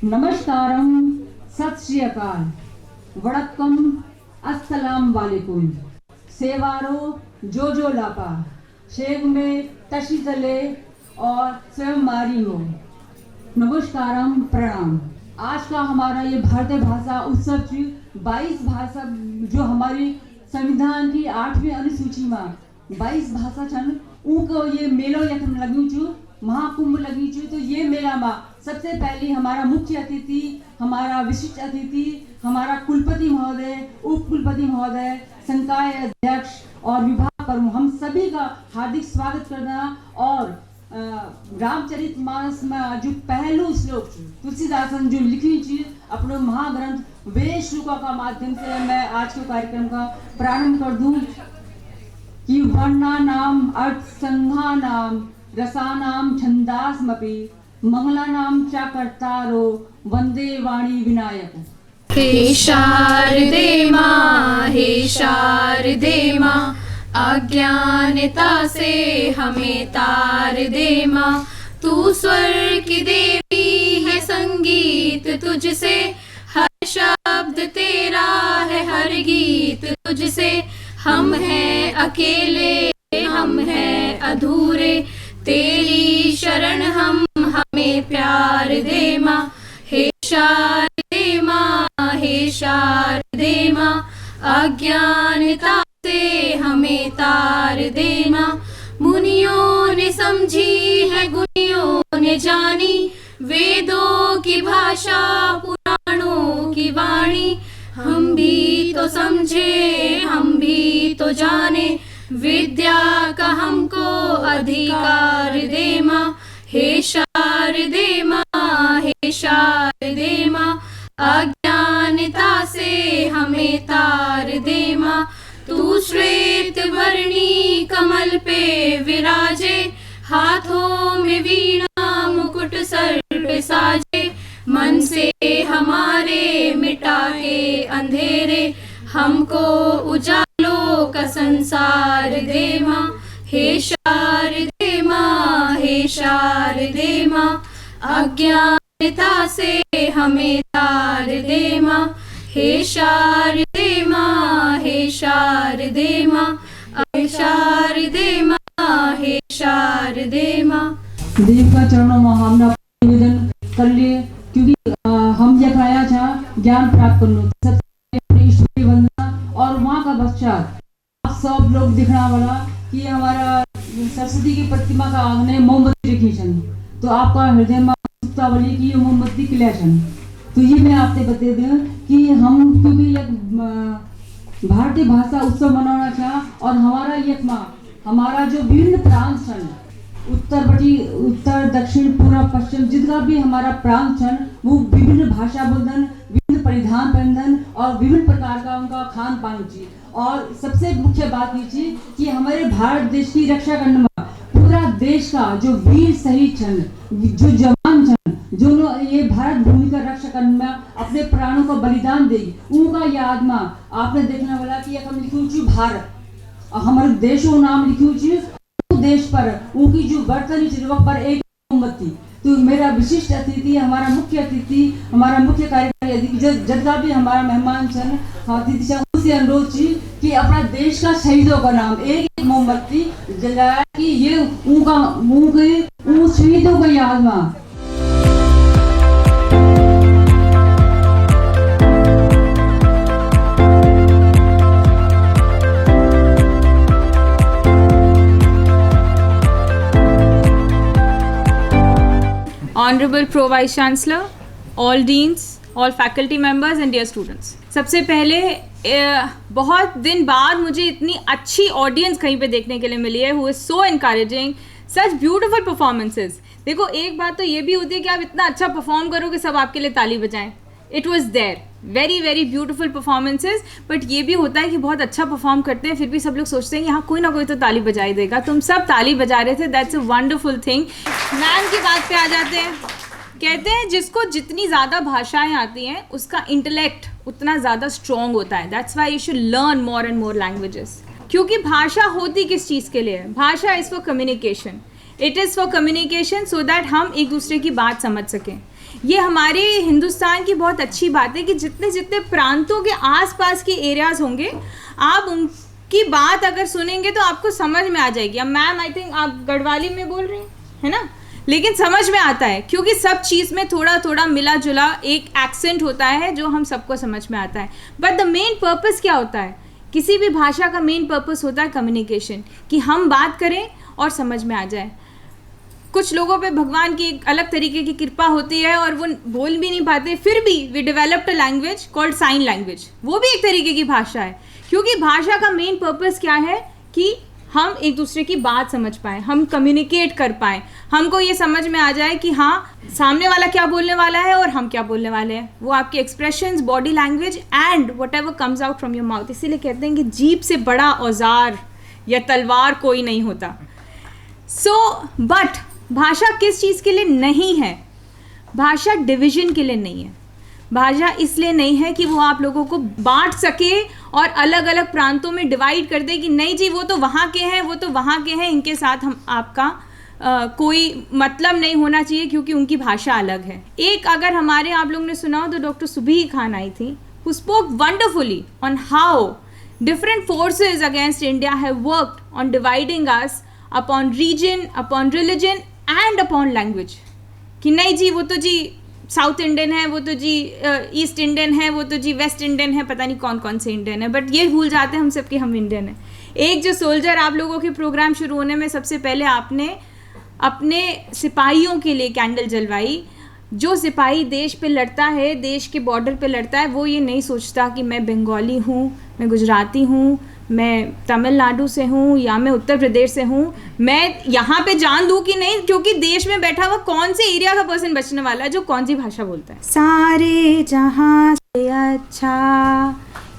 नमस्कारम, सत श्री अकाल, वड़क्कम, अस्सलाम वालेकुम, सेवारो, जोजो लापा, शेग में तशी तले और स्वयं मारी हो। नमस्कारम, प्रणाम। आज का हमारा ये भारतीय भाषा उत्सव 22 भाषा जो हमारी संविधान की 8वीं अनुसूची में 22 भाषा छन उनको ये मेलो यखन लगी चु, महाकुंभ लगी चु। तो ये मेला में सबसे पहले हमारा मुख्य अतिथि, हमारा विशिष्ट अतिथि, हमारा कुलपति महोदय, उप कुलपति महोदय, संकाय अध्यक्ष और विभाग प्रमुख, हम सभी का हार्दिक स्वागत करना। और रामचरितमानस में जो पहलू श्लोक तुलसीदासन जो लिखी चीज अपने महाग्रंथ वे श्लोकों का माध्यम से मैं आज के कार्यक्रम का प्रारंभ कर दूं कि वर्णानाम अर्थ संघानाम रसानाम छंदास्मपि मंगलानाम च कर्तारो वंदे वाणी विनायक। हे शारदे माँ, हे शारदे माँ, अज्ञानता से हमें तार दे माँ। तू स्वर की देवी है, संगीत तुझसे, हर शब्द तेरा है, हर गीत तुझसे। हम हैं अकेले, हम हैं अधूरे, तेरी शरण हम, हमें प्यार दे माँ। हे शारदे माँ, हे शारदे माँ, अज्ञानता से हमें तार दे माँ। मुनियों ने समझी है, गुनियों ने जानी, वेदों की भाषा, पुराणों की वाणी। हम भी तो समझे, हम भी तो जाने, विद्या का हमको अधिकार दे माँ। हे शारदे माँ, हे शारदे माँ, अज्ञानता से हमें तार दे माँ। तू श्वेत वर्णी कमल पे विराजे, हाथों में वीणा मुकुट सर पे साजे। मन से हमारे मिटा के अंधेरे, हमको उजालों का संसार दे माँ। हे शारदे माँ, हे शारदे माँ, अज्ञानता से हमें तार दे माँ। हे शारदे माँ, हे शारदे माँ, हे शारदे माँ, हे शारदे माँ। देव का चरणों में हमने निवेदन कर लिए क्योंकि हम ये खाया था ज्ञान प्राप्त कर लो। सबसे अपनी ईश्वरी वंदना और वहाँ का पश्चात आप सब लोग दिखना वाला कि हमारा सरस्वती की प्रतिमा का आंगने मोमबत्ती रखी छन, तो आपका हृदय में उत्सुकता वाली कि ये मोमबत्ती किला छन। तो ये मैं आपसे बता दूं कि हम क्योंकि एक भारतीय भाषा उत्सव मनाना था और हमारा ये हमारा जो विभिन्न प्रांत छन, उत्तर दक्षिण पूर्व पश्चिम जितना भी हमारा प्रांत छन वो विभिन्न भाषा बोलदन, विभिन्न परिधान पहनदन और विभिन्न प्रकार का उनका खान पान चीज। और सबसे मुख्य बात ये चीज कि हमारे भारत देश की रक्षा करने में पूरा देश का जो वीर शहीद छन, जो जवान छन, जो ये भारत भूमि का रक्षा करने में अपने प्राणों को बलिदान दे, उनका याद में आपने देखने वाला कि हम लिखू भारत और हमारे देशों नाम लिखू देश पर उनकी जो बर्तनी चिरवक पर एक मोमबत्ती। तो मेरा विशिष्ट अतिथि, हमारा मुख्य अतिथि, हमारा मुख्य कार्यकारी अधिकारी जितना भी हमारा मेहमान छन अतिथि छन, उनसे अनुरोध छी कि अपना देश का शहीदों का नाम एक मोमबत्ती जलाया कि ये उन शहीदों को याद में। Honorable Pro Vice Chancellor, all deans, all faculty members and dear students. सबसे पहले बहुत दिन बाद मुझे इतनी अच्छी ऑडियंस कहीं पे देखने के लिए मिली है, who is so encouraging, such beautiful performances. देखो एक बात तो ये भी होती है कि आप इतना अच्छा परफॉर्म करो कि सब आपके लिए ताली बजाएं. It was there, very very beautiful performances. But ये भी होता है कि बहुत अच्छा परफॉर्म करते हैं फिर भी सब लोग सोचते हैं कि हाँ कोई ना कोई तो ताली बजा ही देगा. तुम सब ताली बजा रहे थे, that's a wonderful thing. Ma'am की बात पे आ जाते हैं. कहते हैं जिसको जितनी ज़्यादा भाषाएं आती हैं उसका इंटेलेक्ट उतना ज़्यादा स्ट्रॉन्ग होता है. That's why you should learn more and more languages. क्योंकि भाषा होती किस चीज़ के लिए है? भाषा is for communication. It is for communication so that हम एक दूसरे की बात समझ सकें. ये हमारे हिंदुस्तान की बहुत अच्छी बात है कि जितने जितने प्रांतों के आसपास के एरियाज़ होंगे, आप उनकी बात अगर सुनेंगे तो आपको समझ में आ जाएगी। अब मैम आई थिंक आप गढ़वाली में बोल रही है ना, लेकिन समझ में आता है क्योंकि सब चीज़ में थोड़ा थोड़ा मिला जुला एक एक्सेंट होता है जो हम सबको समझ में आता है। बट द मेन पर्पस क्या होता है? किसी भी भाषा का मेन पर्पस होता है कम्युनिकेशन, कि हम बात करें और समझ में आ जाए। कुछ लोगों पे भगवान की एक अलग तरीके की कृपा होती है और वो बोल भी नहीं पाते, फिर भी we developed a language called sign language. वो भी एक तरीके की भाषा है, क्योंकि भाषा का मेन पर्पस क्या है कि हम एक दूसरे की बात समझ पाएँ, हम कम्युनिकेट कर पाएँ, हमको ये समझ में आ जाए कि हाँ सामने वाला क्या बोलने वाला है और हम क्या बोलने वाले हैं। वो आपके expressions, body language and what ever comes out from your mouth. इसीलिए कहते हैं कि जीभ से बड़ा औजार या तलवार कोई नहीं होता। बट भाषा किस चीज़ के लिए नहीं है? भाषा डिवीजन के लिए नहीं है। भाषा इसलिए नहीं है कि वो आप लोगों को बांट सके और अलग अलग प्रांतों में डिवाइड कर दे कि नहीं जी वो तो वहाँ के हैं, वो तो वहाँ के हैं, इनके साथ हम आपका कोई मतलब नहीं होना चाहिए क्योंकि उनकी भाषा अलग है। एक अगर हमारे आप लोगों ने सुना हो तो डॉक्टर सुबीही खान आई थी, who spoke wonderfully on how different forces against India have worked on dividing us upon region, upon religion and upon language। कि नहीं जी वो तो जी साउथ इंडियन है, वो तो जी ईस्ट इंडियन है, वो तो जी वेस्ट इंडियन है, पता नहीं कौन कौन से इंडियन है, बट ये भूल जाते हैं हम सब कि हम इंडियन हैं। एक जो सोल्जर आप लोगों के प्रोग्राम शुरू होने में सबसे पहले आपने अपने सिपाहियों के लिए कैंडल जलवाई। जो सिपाही देश पे लड़ता है, देश के बॉर्डर पे लड़ता है, वो ये नहीं सोचता कि मैं बंगाली हूँ, मैं गुजराती हूँ, मैं तमिलनाडु से हूँ या मैं उत्तर प्रदेश से हूँ, मैं यहाँ पे जान दूँ कि नहीं, क्योंकि देश में बैठा हुआ कौन से एरिया का पर्सन बचने वाला है जो कौन सी भाषा बोलता है। सारे जहाँ से अच्छा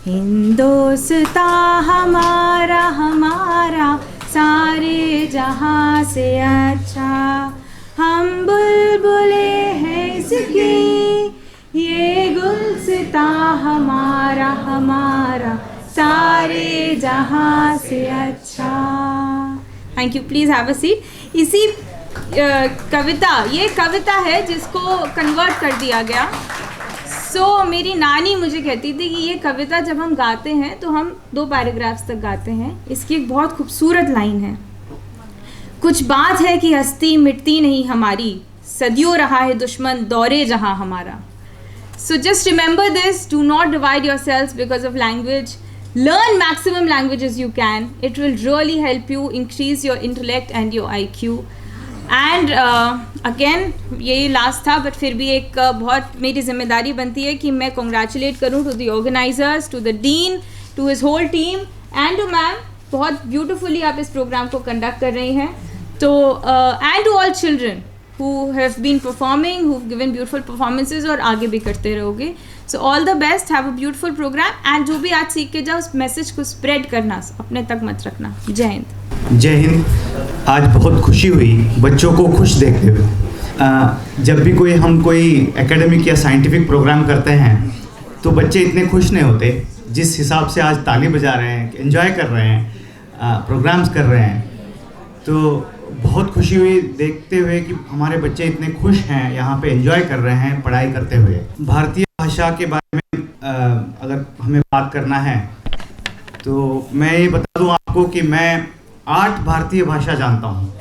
हिंदुस्तान हमारा हमारा, सारे जहाँ से अच्छा हम बुलबुले हैं इसकी, ये गुलसिता हमारा हमारा, सारे जहाँ से अच्छा। Thank you, please have a seat. इसी कविता, ये कविता है जिसको कन्वर्ट कर दिया गया। मेरी नानी मुझे कहती थी कि ये कविता जब हम गाते हैं तो हम 2 पैराग्राफ्स तक गाते हैं। इसकी एक बहुत खूबसूरत लाइन है, कुछ बात है कि हस्ती मिटती नहीं हमारी, सदियों रहा है दुश्मन दौरे जहाँ हमारा। So just remember this, do not divide yourselves because of language. Learn maximum languages you can. It will really help you increase your intellect and your IQ. And again यही लास्ट था, बट फिर भी एक बहुत मेरी जिम्मेदारी बनती है कि मैं कॉन्ग्रेचुलेट करूँ to the organisers, to the dean, to his whole team and to ma'am. बहुत ब्यूटिफुली आप इस प्रोग्राम को कंडक्ट कर रही हैं। तो and to all children who have been performing, who've given beautiful performances और आगे भी करते रहोगे। So all the best, have a beautiful program and जो भी आज सीख के जाओ उस मैसेज को स्प्रेड करना, अपने तक मत रखना। जय हिंद। जय हिंद। आज बहुत खुशी हुई बच्चों को खुश देखते हुए। जब भी हम कोई एकेडमिक या साइंटिफिक प्रोग्राम करते हैं तो बच्चे इतने खुश नहीं होते जिस हिसाब से आज ताली बजा रहे हैं, एंजॉय कर रहे हैं, प्रोग्राम्स कर रहे हैं। तो बहुत खुशी हुई देखते हुए कि हमारे बच्चे इतने खुश हैं, यहाँ पे एंजॉय कर रहे हैं पढ़ाई करते हुए। भारतीय भाषा के बारे में अगर हमें बात करना है तो मैं ये बता दूं आपको कि मैं 8 भारतीय भाषा जानता हूँ।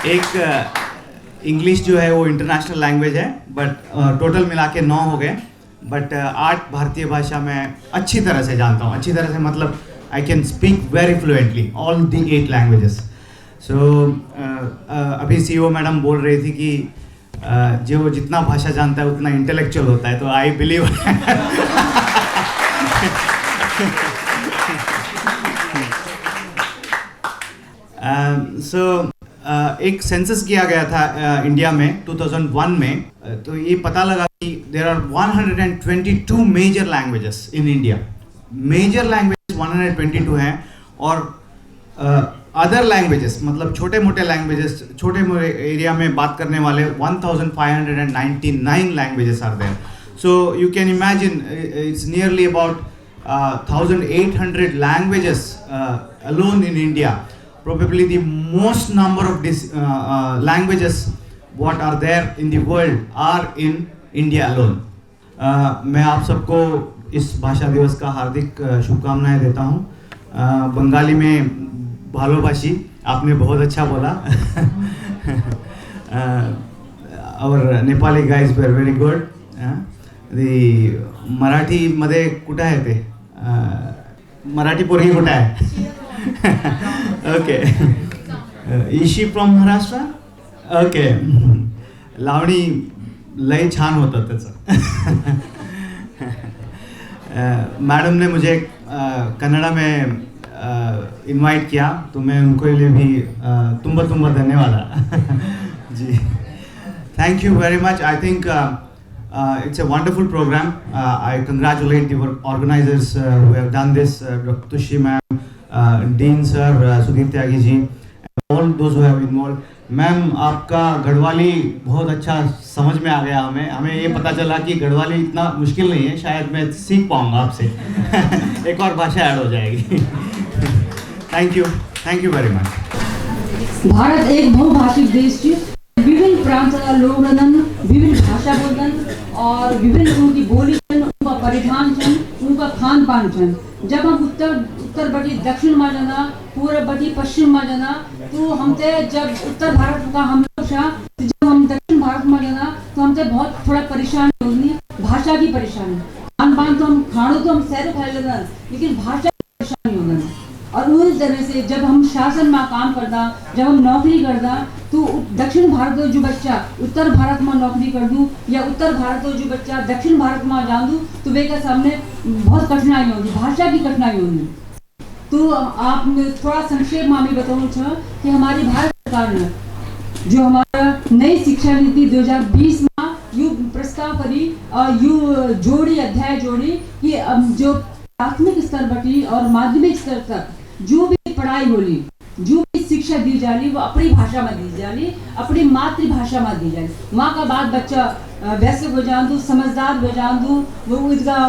एक इंग्लिश जो है वो इंटरनेशनल लैंग्वेज है, बट टोटल मिला के 9 हो गए। बट 8 भारतीय भाषा मैं अच्छी तरह से जानता हूँ। अच्छी तरह से मतलब I can speak very fluently all the 8 languages. So अभी CEO मैडम बोल रही थी कि जो जितना भाषा जानता है उतना इंटेलेक्चुअल होता है, तो आई बिलीव एक सेंसस किया गया था इंडिया में 2001 में। तो ये पता लगा कि there are 122 major languages in India. Major languages 122 हैं और अदर लैंग्वेजेस मतलब छोटे मोटे लैंग्वेजेस, छोटे मोटे एरिया में बात करने वाले 1599 languages are there. So you can imagine it's nearly about 1800 languages alone in India. probably the most number of languages what are there in the world are in India alone. मैं आप सबको इस भाषा दिवस का हार्दिक शुभकामनाएं देता हूँ. बंगाली में भालोबाशी आपने बहुत अच्छा बोला. और Nepali guys were very good. the Marathi मध्ये कुठं आहे ते मराठी पोरगी कुठं आहे? Okay. Is she from Maharashtra? Okay. Lavani लय छान होतं त्याचं. मैडम ने मुझे कन्नड़ा में इनवाइट किया तो मैं उनको लिए भी तुम्बा धन्यवाद. जी, thank you very much. I think it's a wonderful program. I congratulate the organizers who have done this, Dr. Tushi ma'am, Dean sir, Sudhir Tyagi ji, all those who have involved. Ma'am आपका गढ़वाली बहुत अच्छा समझ में आ गया. हमें ये पता चला कि गढ़वाली इतना मुश्किल नहीं है. शायद मैं सीख पाऊँगा आपसे. एक और भाषा ऐड हो जाएगी. Thank you very much. Bharat एक बहुभाषिक देश है. विभिन्न प्रांताला लोग रहन, विभिन्न भाषा बोलन और विभिन्न उनकी बोली छन, उनका परिधान छन, उनका खान पान छन. जब हम उत्तर बटी दक्षिण में जाना, पूर्व बटी पश्चिम में जाना, तो हमते जब उत्तर भारत का हम लोग जब हम दक्षिण भारत में जाना तो हमसे बहुत थोड़ा परेशानी होगी. भाषा की परेशानी. खान पान तो हम खाणो तो हम सैरो खा लेना, लेकिन भाषा की परेशानी होगी. और उस तरह से जब हम शासन में काम करदा, जब हम नौकरी करदा, तो दक्षिण भारत जो बच्चा उत्तर भारत में नौकरी कर दूँ या उत्तर भारत जो बच्चा दक्षिण भारत में जान दूँ तो वे के सामने बहुत कठिनाई होगी. भाषा की कठिनाई होगी. तो आप थोड़ा संक्षेप में हमें बताऊँ कि हमारी भारत सरकार ने जो हमारा नई शिक्षा नीति 2020 में यू प्रस्ताव करी और यू जोड़ी अध्याय जोड़ी कि जो प्राथमिक स्तर बटी और माध्यमिक स्तर तक जो भी पढ़ाई होली, जो भी शिक्षा दी जाली वो अपनी भाषा में दी जाली, अपनी मातृभाषा में दी जाली. वहाँ का बाद बच्चा वैसे हो जान दो, समझदार हो जान दो, वो उनका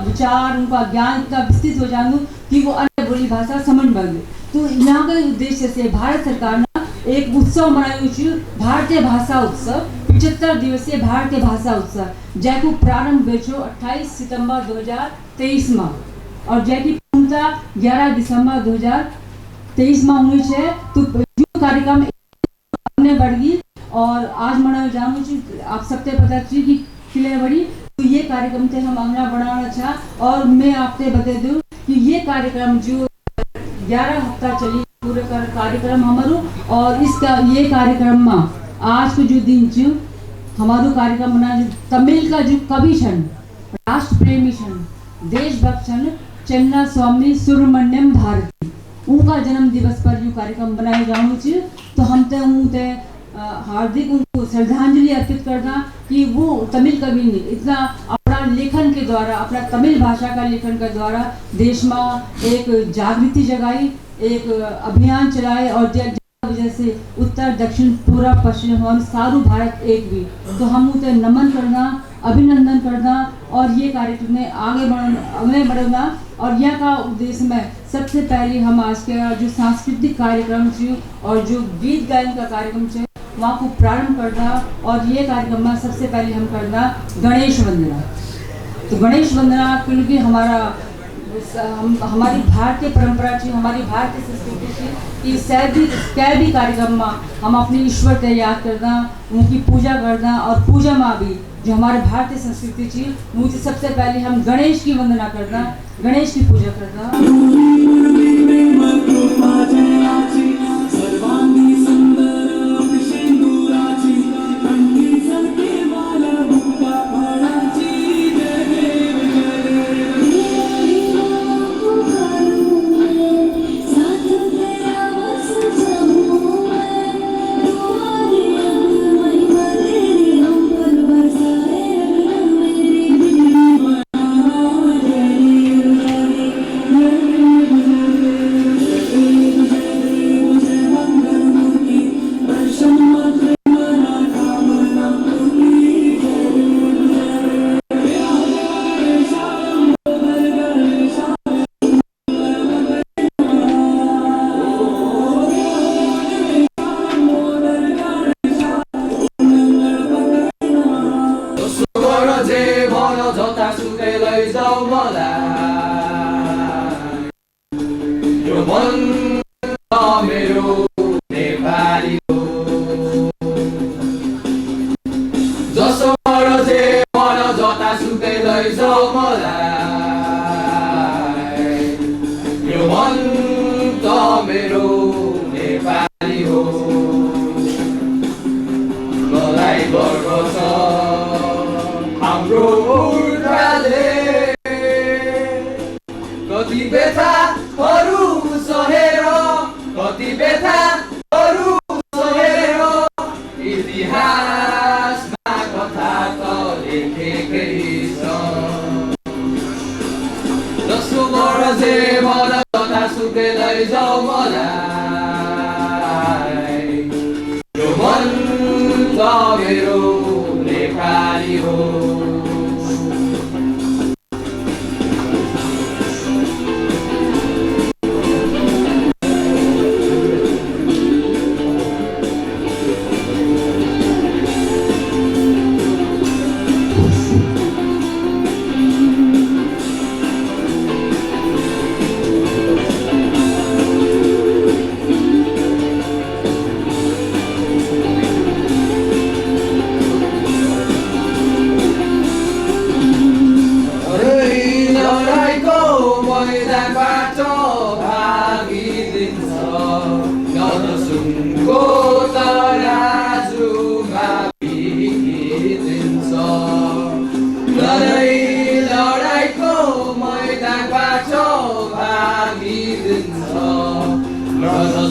विचार, उनका ज्ञान इतना विस्तृत हो जान दो कि वो अन्य बोली भाषा समझ बन. तो यहाँ के उद्देश्य से भारत सरकार ने एक उत्सव मनाया, भारतीय भाषा उत्सव. 75 दिवसीय भारतीय भाषा उत्सव जैको प्रारंभ हुआ 28 सितंबर 2023 में और जैकी पूर्णता 11 दिसंबर 2023 में हुई है. तो जो कार्यक्रम अपने बढ़ गई और आज मनाया जानू आप सबसे पता चली कि खिले बड़ी. तो ये कार्यक्रम थे हम अंगना बनाना चाह और मैं आपसे बता दूं कि ये कार्यक्रम जो 11 हफ्ता चली पूरे कार्यक्रम हमारो और इसका ये कार्यक्रम में आज को जो दिन जो हमारो कार्यक्रम बना जो तमिल का जो कवि छन, राष्ट्र प्रेमी छन, देशभक्त छन, चन्ना स्वामी सुब्रमण्यम भारती, उनका जन्म दिवस पर जो कार्यक्रम बनाए जाऊँ तो हम ते हार्दिक उनको श्रद्धांजलि अर्पित करना कि वो तमिल कवि ने इतना अपना लेखन के द्वारा, अपना तमिल भाषा का लेखन के द्वारा देश में एक जागृति जगाई, एक अभियान चलाए और वजह से उत्तर दक्षिण पूरा पश्चिम हम सारू भारत एक भी. तो हम उसे नमन करना, अभिनंदन करना और ये कार्यक्रम में आगे बढ़ना. और यह का उद्देश्य में सबसे पहले हम आज के जो सांस्कृतिक कार्यक्रम थे और जो गीत गायन का कार्यक्रम है वहाँ को प्रारंभ करना. और ये कार्यक्रम में सबसे पहले हम करना गणेश वंदना. तो गणेश वंदना क्योंकि हमारी भारतीय परंपरा थी, हमारी भारतीय संस्कृति थी कि कै भी कार्यक्रम में हम अपने ईश्वर को याद करना, उनकी पूजा करना और पूजा में भी जो हमारे भारतीय संस्कृति थी मुझे सबसे पहले हम गणेश की वंदना करना, गणेश की पूजा करना. गर्व छ हाम्रो पुर्खाले कति व्यथाहरू सहेर कति व्यथाहरू सहेर इतिहासमा कथा त लेखेकै छ जसको मर्जे मन कथा सुके लैजाऊ मलाई यो मन त मेरो नेपाली हो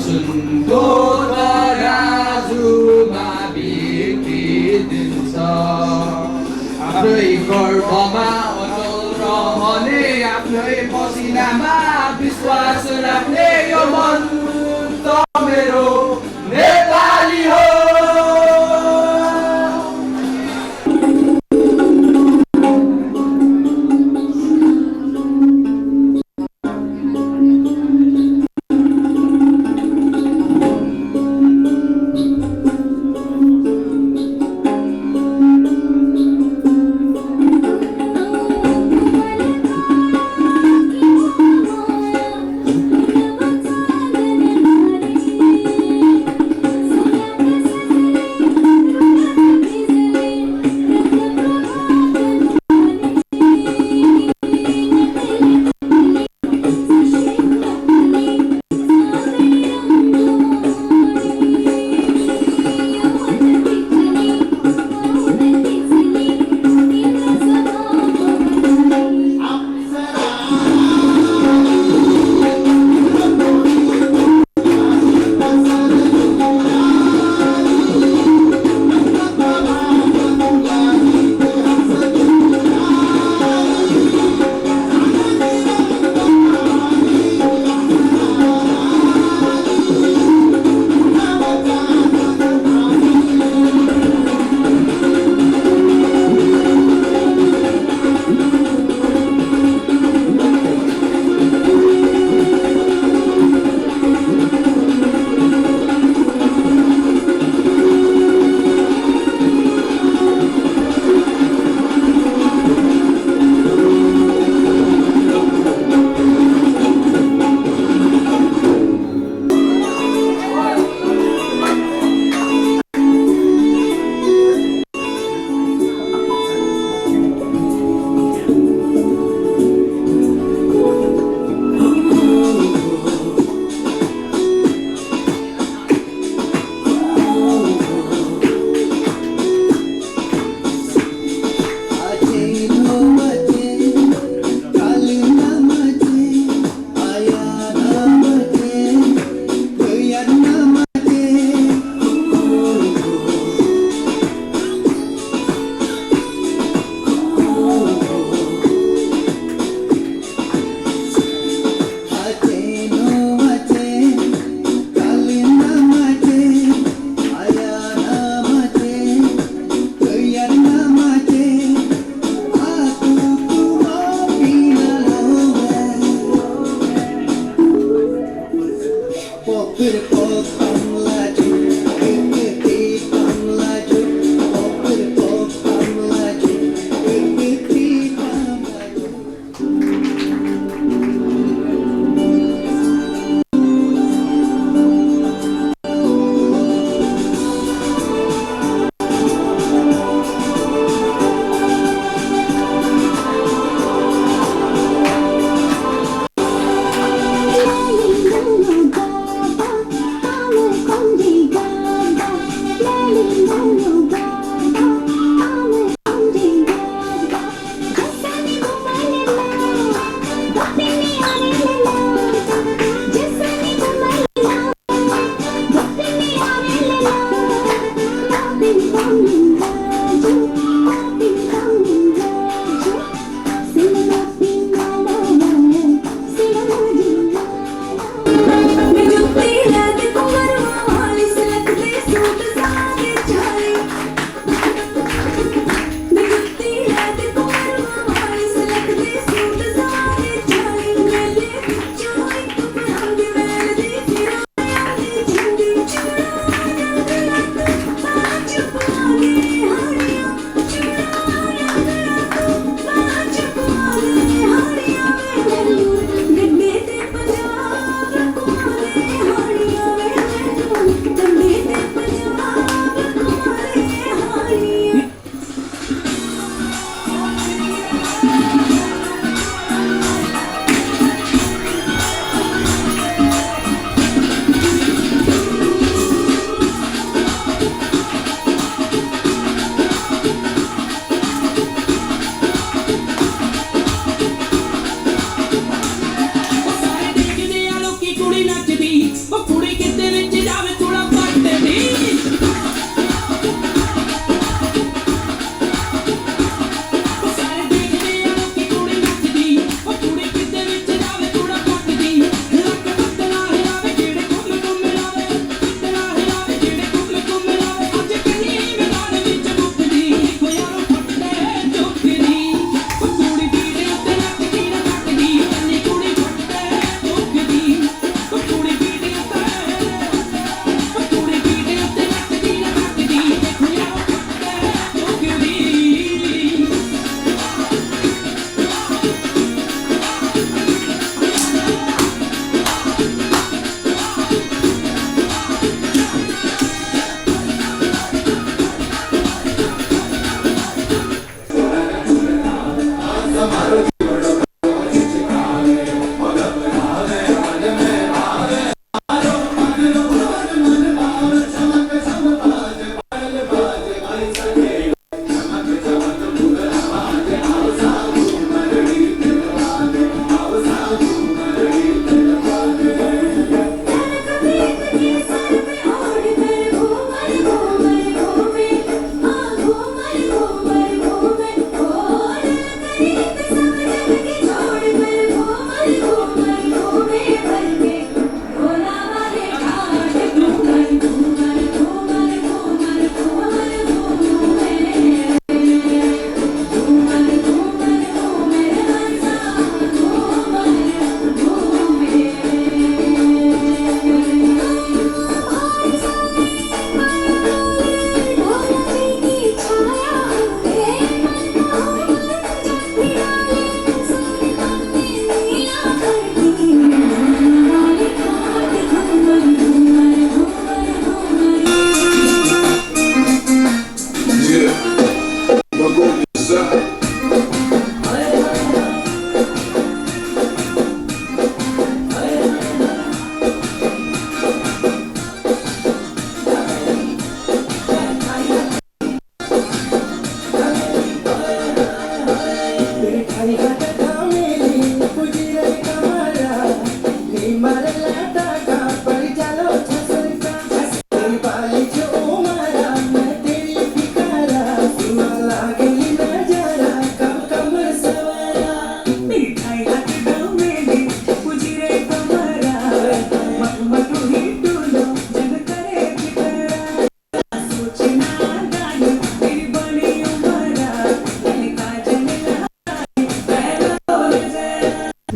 सुनको तराजुमा बिग्रिदिन्छ आफ्नै गर्भमा अटल रहने आफ्नै पसिनामा विश्वास राख्ने यो मन त मेरो नेपाली हो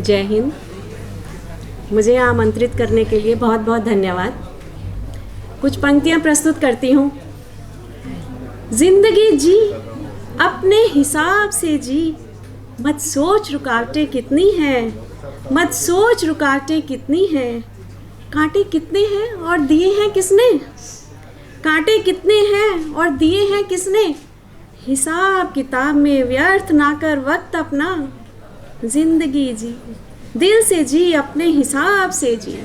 जय हिंद। मुझे यहाँ आमंत्रित करने के लिए बहुत बहुत धन्यवाद। कुछ पंक्तियाँ प्रस्तुत करती हूँ। जिंदगी जी अपने हिसाब से जी, मत सोच रुकावटें कितनी हैं, मत सोच रुकावटें कितनी हैं। कांटे कितने हैं और दिए हैं किसने, कांटे कितने हैं और दिए हैं किसने। हिसाब किताब में व्यर्थ ना कर वक्त अपना, जिंदगी जी दिल से जी, अपने हिसाब से जी।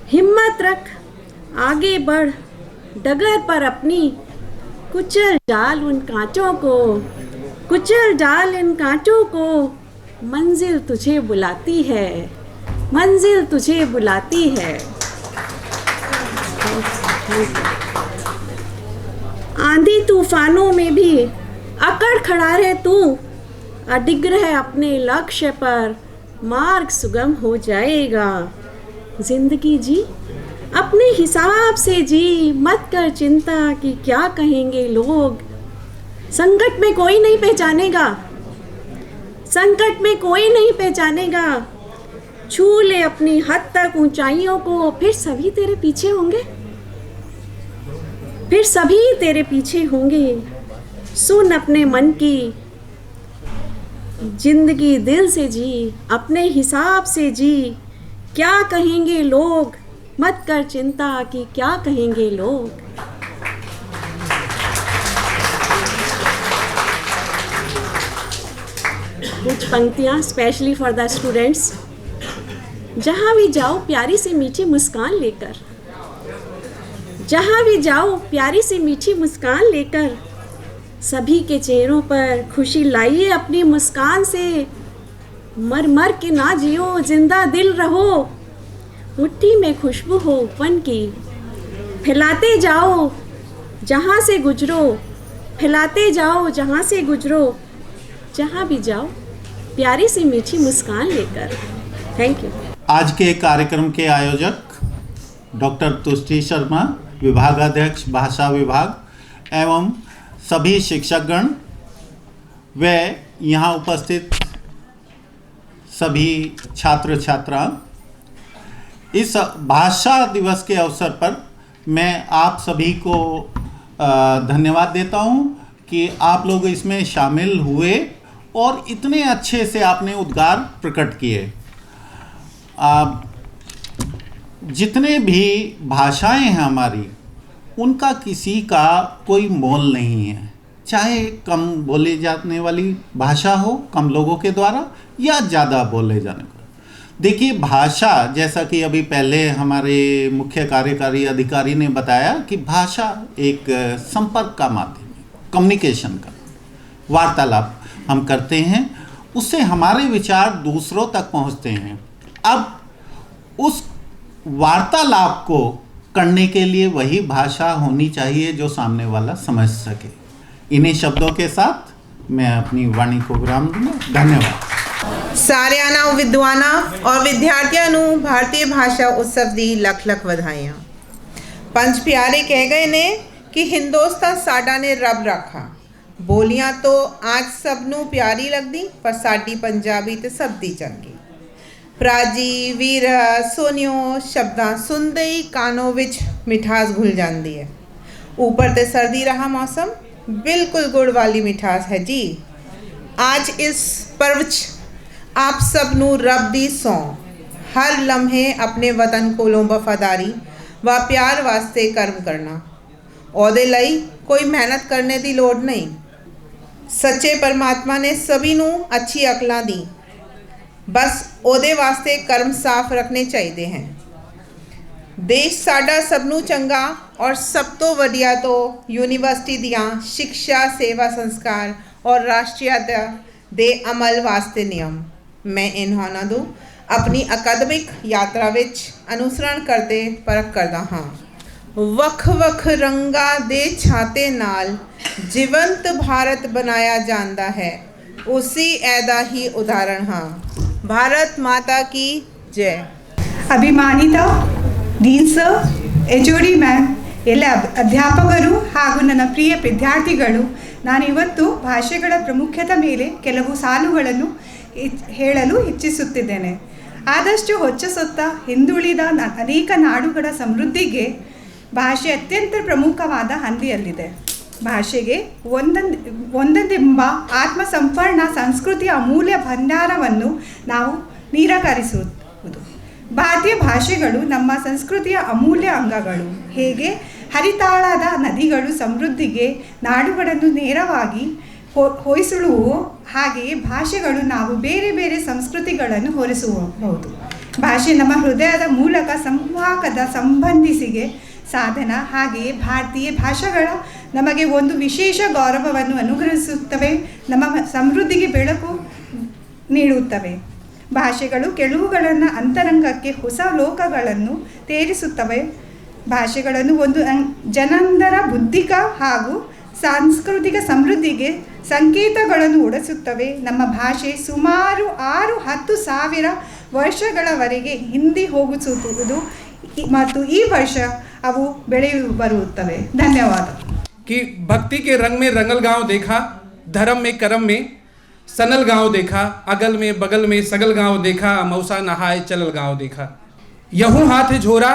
हिम्मत रख आगे बढ़ डगर पर अपनी, कुचल डाल उन कांटों को, कुचल डाल इन कांटों को। मंजिल तुझे बुलाती है, मंजिल तुझे बुलाती है। आंधी तूफानों में भी अकड़ खड़ा रहे तू, अडिग रहे अपने लक्ष्य पर, मार्ग सुगम हो जाएगा। जिंदगी जी अपने हिसाब से जी, मत कर चिंता कि क्या कहेंगे लोग। संकट में कोई नहीं पहचानेगा, संकट में कोई नहीं पहचानेगा। छू ले अपनी हद तक ऊंचाइयों को, फिर सभी तेरे पीछे होंगे, फिर सभी तेरे पीछे होंगे। सुन अपने मन की, जिंदगी दिल से जी, अपने हिसाब से जी। क्या कहेंगे लोग, मत कर चिंता कि क्या कहेंगे लोग। कुछ पंक्तियाँ स्पेशली फॉर द स्टूडेंट्स। जहाँ भी जाओ प्यारी सी मीठी मुस्कान लेकर, जहाँ भी जाओ प्यारी सी मीठी मुस्कान लेकर। सभी के चेहरों पर खुशी लाइए अपनी मुस्कान से। मर मर के ना जियो, जिंदा दिल रहो। मुट्ठी में खुशबू हो फन की, फैलाते जाओ जहाँ से गुजरो, फैलाते जाओ जहाँ से गुजरो। जहाँ भी जाओ प्यारी सी मीठी मुस्कान लेकर। Thank you. आज के कार्यक्रम के आयोजक डॉक्टर तुष्टि शर्मा, विभागाध्यक्ष भाषा विभाग एवं सभी शिक्षकगण व यहाँ उपस्थित सभी छात्र छात्रा, इस भाषा दिवस के अवसर पर मैं आप सभी को धन्यवाद देता हूँ कि आप लोग इसमें शामिल हुए और इतने अच्छे से आपने उद्गार प्रकट किए। जितने भी भाषाएं हैं हमारी, उनका किसी का कोई मोल नहीं है, चाहे कम बोले जाने वाली भाषा हो कम लोगों के द्वारा या ज़्यादा बोले जाने को। देखिए भाषा, जैसा कि अभी पहले हमारे मुख्य कार्यकारी अधिकारी ने बताया कि भाषा एक संपर्क का माध्यम है, कम्युनिकेशन का, वार्तालाप हम करते हैं, उससे हमारे विचार दूसरों तक पहुंचते हैं। अब उस वार्तालाप को करने के लिए वही भाषा होनी चाहिए जो सामने वाला समझ सके। इन्हीं शब्दों के साथ मैं अपनी वाणी को विराम दूंगा। धन्यवाद। सारिਆਂ ਨੂੰ ਵਿਦਵਾਨਾਂ और विद्यार्थियों ਨੂੰ भारतीय भाषा उत्सव ਦੀ ਲੱਖ ਲੱਖ ਵਧਾਈਆਂ। पंज प्यारे कह गए ने कि हिंदुस्तान साडा ने रब रखा। बोलियां तो आज सबनों प्यारी लगदी, पर साडी पंजाबी ते सब दी चंगी। प्राजी वीर सोनियो शब्दां सुनते ही कानों विच मिठास घुल जाती है। ऊपर ते सर्दी रहा मौसम, बिल्कुल गुड़ वाली मिठास है जी। आज इस पर्व आप सबनू रब दी सौ, हर लम्हे अपने वतन कोलों वफादारी व प्यार वास्ते कर्म करना। ओदे लई कोई मेहनत करने की लोड़ नहीं। सच्चे परमात्मा ने सभी नू अच्छी अकलां दी, बस ओदे वास्ते कर्म साफ रखने चाहिए हैं। देश साडा सबनू चंगा और सब तो वधिया तो यूनिवर्सिटी दियां शिक्षा सेवा संस्कार और राष्ट्रीयता दे अमल वास्ते नियम मैं इन्होंने दो अपनी अकादमिक यात्रा विच अनुसरण करते परख करदा हाँ। वख वख रंगा दे छाते नाल जीवंत भारत बनाया जाता है, उसी ऐदा ही उदाहरण हाँ। भारत माता की जय। ಅಭಿಮಾನಿತ ಡೀನ್ ಸರ್, ಎಚ್.ಒ.ಡಿ ಮ್ಯಾಮ್, ಎಲ್ಲ ಅಧ್ಯಾಪಕರು ಹಾಗೂ ನನ್ನ ಪ್ರಿಯ ವಿದ್ಯಾರ್ಥಿಗಳು, ನಾನಿವತ್ತು ಭಾಷೆಗಳ ಪ್ರಾಮುಖ್ಯತೆ ಮೇಲೆ ಕೆಲವು ಸಾಲುಗಳನ್ನು ಹೇಳಲು ಇಚ್ಛಿಸುತ್ತಿದ್ದೇನೆ. ಆದಷ್ಟು ಹೊಚ್ಚ ಹಿಂದುಳಿದ ಅನೇಕ ನಾಡುಗಳ ಸಮೃದ್ಧಿಗೆ ಭಾಷೆ ಅತ್ಯಂತ ಪ್ರಮುಖವಾದ ಹಂದಿಯಲ್ಲಿದೆ. ಭಾಷೆಗೆ ಒಂದೊಂದೆಂಬ ಆತ್ಮಸಂಪನ್ನ ಸಂಸ್ಕೃತಿಯ ಅಮೂಲ್ಯ ಭಂಡಾರವನ್ನು ನಾವು ನಿರಾಕರಿಸುವುದು. ಭಾರತೀಯ ಭಾಷೆಗಳು ನಮ್ಮ ಸಂಸ್ಕೃತಿಯ ಅಮೂಲ್ಯ ಅಂಗಗಳು. ಹೇಗೆ ಹರಿತಾಳದ ನದಿಗಳು ಸಮೃದ್ಧಿಗೆ ನಾಡುಗಳನ್ನು ನೇರವಾಗಿ ಹೊಯ್ಸುಳುವು, ಹಾಗೆಯೇ ಭಾಷೆಗಳು ನಾವು ಬೇರೆ ಬೇರೆ ಸಂಸ್ಕೃತಿಗಳನ್ನು ಹೊರಿಸಬಹುದು. ಭಾಷೆ ನಮ್ಮ ಹೃದಯದ ಮೂಲಕ ಸಂವಾಹಕದ ಸಂಬಂಧಿಸಿಗೆ ಸಾಧನ. ಹಾಗೆಯೇ ಭಾರತೀಯ ಭಾಷೆಗಳ ನಮಗೆ ಒಂದು ವಿಶೇಷ ಗೌರವವನ್ನು ಅನುಗ್ರಹಿಸುತ್ತವೆ, ನಮ್ಮ ಸಮೃದ್ಧಿಗೆ ಬೆಳಕು ನೀಡುತ್ತವೆ. ಭಾಷೆಗಳು ಕೆಲವುಗಳನ್ನು ಅಂತರಂಗಕ್ಕೆ ಹೊಸ ಲೋಕಗಳನ್ನು ತೇರಿಸುತ್ತವೆ. ಭಾಷೆಗಳನ್ನು ಒಂದು ಜನಾಂಗದ ಬುದ್ಧಿಕ ಹಾಗೂ ಸಾಂಸ್ಕೃತಿಕ ಸಮೃದ್ಧಿಗೆ ಸಂಕೇತಗಳನ್ನು ಒಡೆಸುತ್ತವೆ. ನಮ್ಮ ಭಾಷೆ ಸುಮಾರು 6-10 ಸಾವಿರ ವರ್ಷಗಳವರೆಗೆ ಹಿಂದೆ ಹೋಗಿಸುವುದು ಮತ್ತು ಈ ವರ್ಷ ಅವು ಬೆಳೆಯು ಬರುತ್ತವೆ. ಧನ್ಯವಾದ. कि भक्ति के रंग में रंगल गांव देखा, धर्म में करम में सनल गांव देखा, अगल में बगल में सगल गांव देखा, मौसा नहाए चलल गांव देखा। यहूँ हाथे झोरा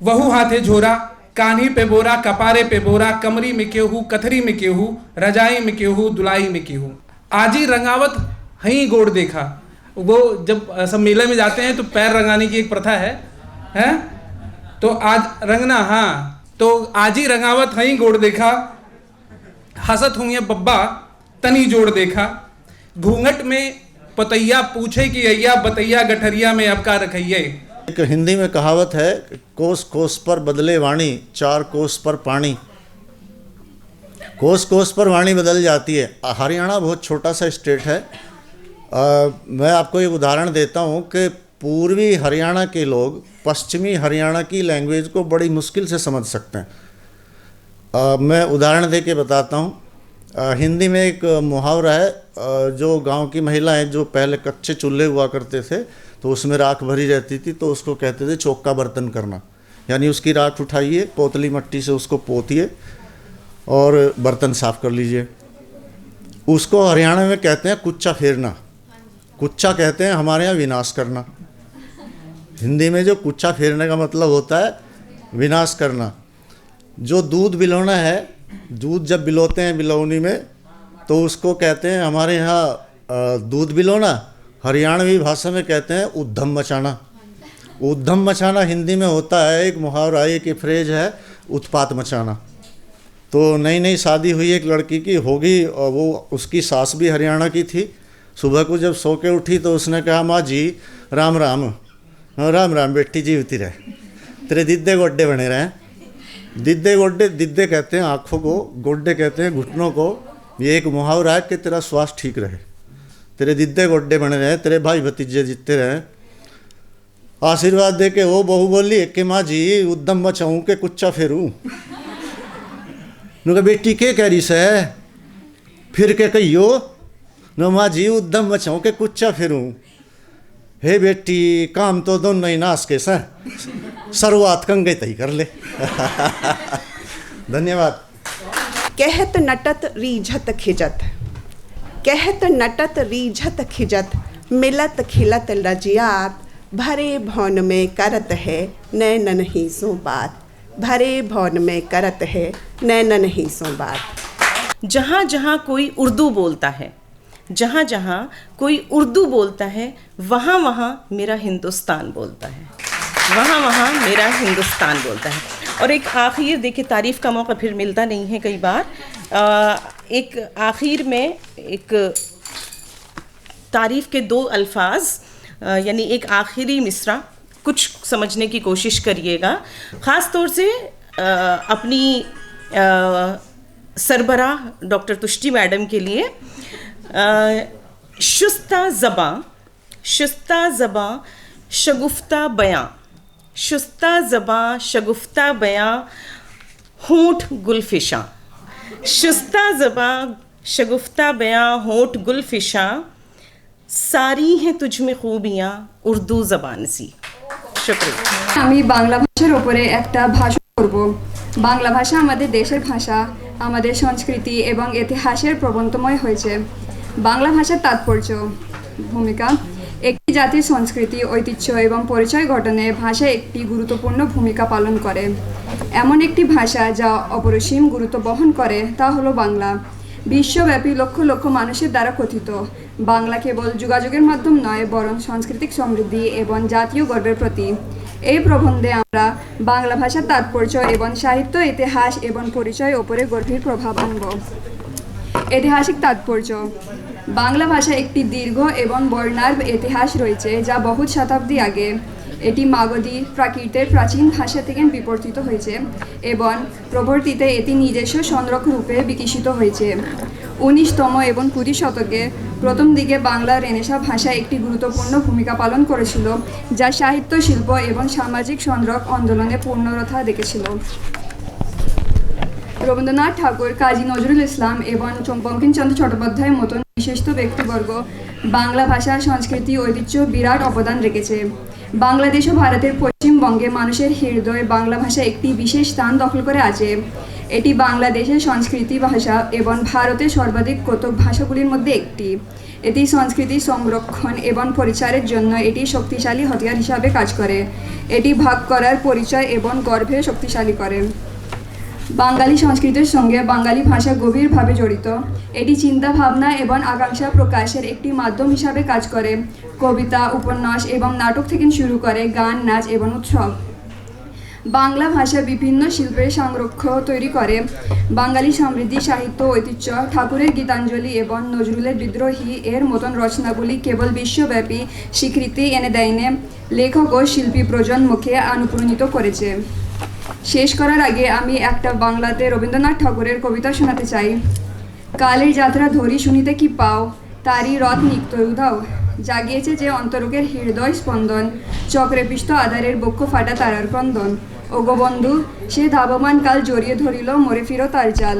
वहू हाथे झोरा, कान्ही पे बोरा कपारे पे बोरा, कमरी में केहू कथरी में केहू, रजाई में केहू दुलाई में केहू। आजी रंगावत हई गोड़ देखा। वो जब सब मेले में जाते हैं तो पैर रंगाने की एक प्रथा है तो आज रंगना, हाँ, तो आजी रंगावत हई गोड़ देखा, हसत हुए बब्बा तनी जोड़ देखा। घूंघट में पतैया पूछे कि अय्या बतैया गठरिया में अब का रखइये। एक हिंदी में कहावत है, कोस कोस पर बदले वाणी, 4 कोस पर पानी। कोस कोस पर वाणी बदल जाती है। हरियाणा बहुत छोटा सा स्टेट है। मैं आपको एक उदाहरण देता हूँ कि पूर्वी हरियाणा के लोग पश्चिमी हरियाणा की लैंग्वेज को बड़ी मुश्किल से समझ सकते हैं। मैं उदाहरण दे के बताता हूँ। हिंदी में एक मुहावरा है, जो गांव की महिलाएं जो पहले कच्चे चूल्हे हुआ करते थे तो उसमें राख भरी रहती थी, तो उसको कहते थे चौका बर्तन करना। यानी उसकी राख उठाइए, पोतली मट्टी से उसको पोतिए और बर्तन साफ कर लीजिए। उसको हरियाणा में कहते हैं कुच्चा फेरना। कुच्चा कहते हैं हमारे यहाँ विनाश करना। हिंदी में जो कुच्चा फेरने का मतलब होता है विनाश करना। जो दूध बिलोना है, दूध जब बिलोते हैं बिलौनी में, तो उसको कहते हैं हमारे यहाँ दूध बिलोना। हरियाणवी भाषा में कहते हैं उद्यम मचाना। उद्यम मचाना हिंदी में होता है एक मुहावरा, एक फ्रेज है, उत्पात मचाना। तो नई नई शादी हुई एक लड़की की होगी, और वो उसकी सास भी हरियाणा की थी। सुबह को जब सो के उठी तो उसने कहा, माँ जी राम राम। राम राम बेटी जीवती रहे, तेरे दिद्दे गोड्डे बने रहे। दिद्दे गोड्डे, दिद्दे कहते हैं आँखों को, गोड्डे कहते हैं घुटनों को। ये एक मुहावरा है कि तेरा स्वास्थ्य ठीक रहे, तेरे दिद्दे गोड्डे बने रहे, तेरे भाई भतीजे जीतते रहे। आशीर्वाद दे के वो बहू बोली कि माँ जी उद्यम मचाऊँ के कुच्चा फेरूँ। कहा बेटी के कह रही से फिर के कहियो न, माँ जी उद्यम मचाऊँ के कुच्चा फेरूँ। हे बेटी काम तो दोनों ही नाश के से, शुरुआत कंगे तय कर ले। धन्यवाद। कहत नटत रीझत खिजत, कहत नटत रीझत खिजत, मिलत खिलत लजियात, भरे भवन में करत है नैन नहीं सो बात। भरे भवन में करत है नैन नहीं सो बात। जहाँ जहाँ कोई उर्दू बोलता है, जहाँ जहाँ कोई उर्दू बोलता है, वहाँ वहाँ मेरा हिंदुस्तान बोलता है, वहाँ वहाँ मेरा हिंदुस्तान बोलता है। और एक आखिर, देखिए तारीफ़ का मौका फिर मिलता नहीं है कई बार। एक आखिर में एक तारीफ़ के 2 अल्फाज, यानी एक आखिरी मिसरा, कुछ समझने की कोशिश करिएगा। ख़ास तौर से अपनी सरबराह डॉक्टर तुष्टि मैडम के लिए। शुस्ता ज़बां, शुस्ता ज़बां शगुफ्ता बयां, शुस्ता ज़बां शगुफ्ता बयां होंठ गुलफिशां, शुस्ता ज़बां शगुफ्ता बयां होंठ गुलफिशां, सारी हैं तुझ में खूबियाँ उर्दू ज़बान सी। शुक्रिया। আমি বাংলা ভাষার উপরে একটা ভাষণ করব। বাংলা ভাষা আমাদের দেশের ভাষা, আমাদের সংস্কৃতি এবং ইতিহাসের প্রবন্ধময় হয়েছে। বাংলা ভাষার তাৎপর্য, ভূমিকা। একটি জাতির সংস্কৃতি, ঐতিহ্য এবং পরিচয় গঠনে ভাষা একটি গুরুত্বপূর্ণ ভূমিকা পালন করে। এমন একটি ভাষা যা অপরিসীম গুরুত্ব বহন করে তা হলো বাংলা। বিশ্বব্যাপী লক্ষ লক্ষ মানুষের দ্বারা কথিত বাংলা কেবল যোগাযোগের মাধ্যম নয়, বরং সাংস্কৃতিক সমৃদ্ধি এবং জাতীয় গর্বের প্রতীক। এই প্রবন্ধে আমরা বাংলা ভাষার তাৎপর্য এবং সাহিত্য, ইতিহাস এবং পরিচয় ওপরে গভীর প্রভাব আনব। ঐতিহাসিক তাৎপর্য। বাংলা ভাষা একটি দীর্ঘ এবং বর্ণাঢ্য ইতিহাস রয়েছে, যা বহু শতাব্দী আগে এটি মাগধী প্রাকৃতের প্রাচীন ভাষা থেকে বিবর্তিত হয়েছে এবং পরবর্তীতে এটি নিজস্ব সংরক্ষ রূপে বিকশিত হয়েছে। 19তম এবং 20 শতকে প্রথম দিকে বাংলা রেনেসাঁ ভাষা একটি গুরুত্বপূর্ণ ভূমিকা পালন করেছিল, যা সাহিত্য, শিল্প এবং সামাজিক সংরক্ষণ আন্দোলনে পূর্ণতা দেখেছিল। রবীন্দ্রনাথ ঠাকুর, কাজী নজরুল ইসলাম এবং বঙ্কিমচন্দ্র চট্টোপাধ্যায়ের মতন বিশিষ্ট ব্যক্তিবর্গ বাংলা ভাষা, সংস্কৃতি, ঐতিহ্য বিরাট অবদান রেখেছে। বাংলাদেশ ও ভারতের পশ্চিমবঙ্গে মানুষের হৃদয়ে বাংলা ভাষা একটি বিশেষ স্থান দখল করে আছে। এটি বাংলাদেশের সংস্কৃতি ভাষা এবং ভারতের সর্বাধিক কথক ভাষাগুলির মধ্যে একটি। এটি সংস্কৃতি সংরক্ষণ এবং পরিচারের জন্য এটি শক্তিশালী হাতিয়ার হিসাবে কাজ করে। এটি ভাগ করার পরিচয় এবং গর্বে শক্তিশালী করে। বাঙালি সংস্কৃতির সঙ্গে বাঙালি ভাষা গভীরভাবে জড়িত। এটি চিন্তা, ভাবনা এবং আকাঙ্ক্ষা প্রকাশের একটি মাধ্যম হিসাবে কাজ করে। কবিতা, উপন্যাস এবং নাটক থেকে শুরু করে গান, নাচ এবং উৎসব। বাংলা ভাষা বিভিন্ন শিল্পের সংরক্ষণ তৈরি করে। বাঙালি সমৃদ্ধি, সাহিত্য, ঐতিহ্য, ঠাকুরের গীতাঞ্জলি এবং নজরুলের বিদ্রোহী এর মতন রচনাগুলি কেবল বিশ্বব্যাপী স্বীকৃতি এনে দেয়নি, লেখক ও শিল্পী প্রজন্মকে অনুপ্রাণিত করেছে। শেষ করার আগে আমি একটা বাংলাতে রবীন্দ্রনাথ ঠাকুরের কবিতা শোনাতে চাই। কালের যাত্রা ধরি শুনিতে কি পাও, তারই রথ নিত্য উধাও। জাগিয়েছে যে অন্তরকের হৃদয় স্পন্দন, চক্রে পিষ্ট আধারের বক্ষ ফাটা তারার ক্রন্দন। ওগো বন্ধু, সে ধাবমান কাল জড়িয়ে ধরিল মোরে ফিরো তার জাল।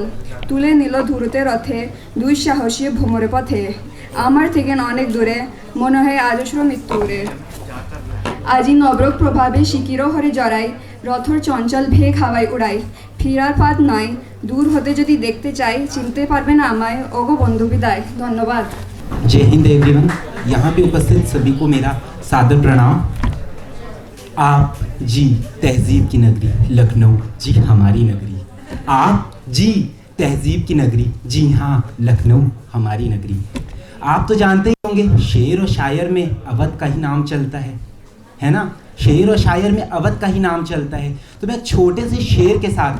তুলে নিল ধুরুতে রথে দুঃসাহসী ভ্রমরে পথে। আমার থেকে অনেক দূরে মনে হয় আজস্র মৃত্যুরে। আজি নবরক প্রভাবে শিকিরো হরে জড়াই, রথর চঞ্চল ভেগ হাওয়ায় উড়াই। ফিরার পাত নয়, দূর হতে যদি দেখতে চাই, চিনতে পারবে না আমায়। ওগো বন্ধু বিদায়। ধন্যবাদ। जय हिंद एवरीवन। यहाँ पे उपस्थित सभी को मेरा सादर प्रणाम। आप जी तहजीब की नगरी लखनऊ, जी हमारी नगरी। आप जी तहजीब की नगरी, जी हाँ लखनऊ हमारी नगरी। आप तो जानते ही होंगे शेर और शायर में अवध का ही नाम चलता है ना। शेर और शायर में अवध का ही नाम चलता है। तो मैं छोटे से शेर के साथ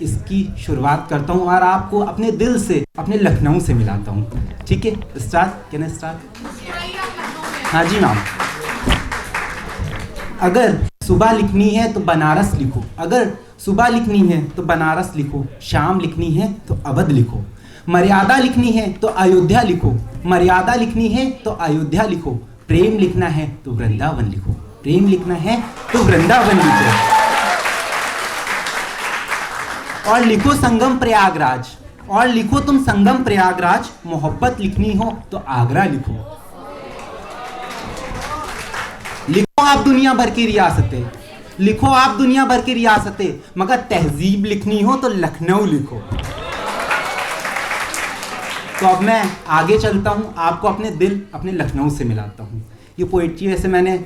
इसकी शुरुआत करता हूँ और आपको अपने दिल से, अपने लखनऊ से मिलाता हूँ। ठीक है, स्टार्ट। Can I start? हाँ जी मैम। अगर सुबह लिखनी है तो बनारस लिखो, अगर सुबह लिखनी है तो बनारस लिखो, शाम लिखनी है तो अवध लिखो, मर्यादा लिखनी है तो अयोध्या लिखो, मर्यादा लिखनी है तो अयोध्या लिखो, प्रेम लिखना है तो वृंदावन लिखो, प्रेम लिखना है तो वृंदावन लिखो। और लिखो संगम प्रयागराज, और लिखो तुम संगम प्रयागराज, मोहब्बत लिखनी हो तो आगरा लिखो। लिखो आप दुनिया भर की रियासतें, लिखो आप दुनिया भर की रियासतें, मगर तहजीब लिखनी हो तो लखनऊ लिखो। तो अब मैं आगे चलता हूँ, आपको अपने दिल, अपने लखनऊ से मिलाता हूँ। ये पोइट्री वैसे मैंने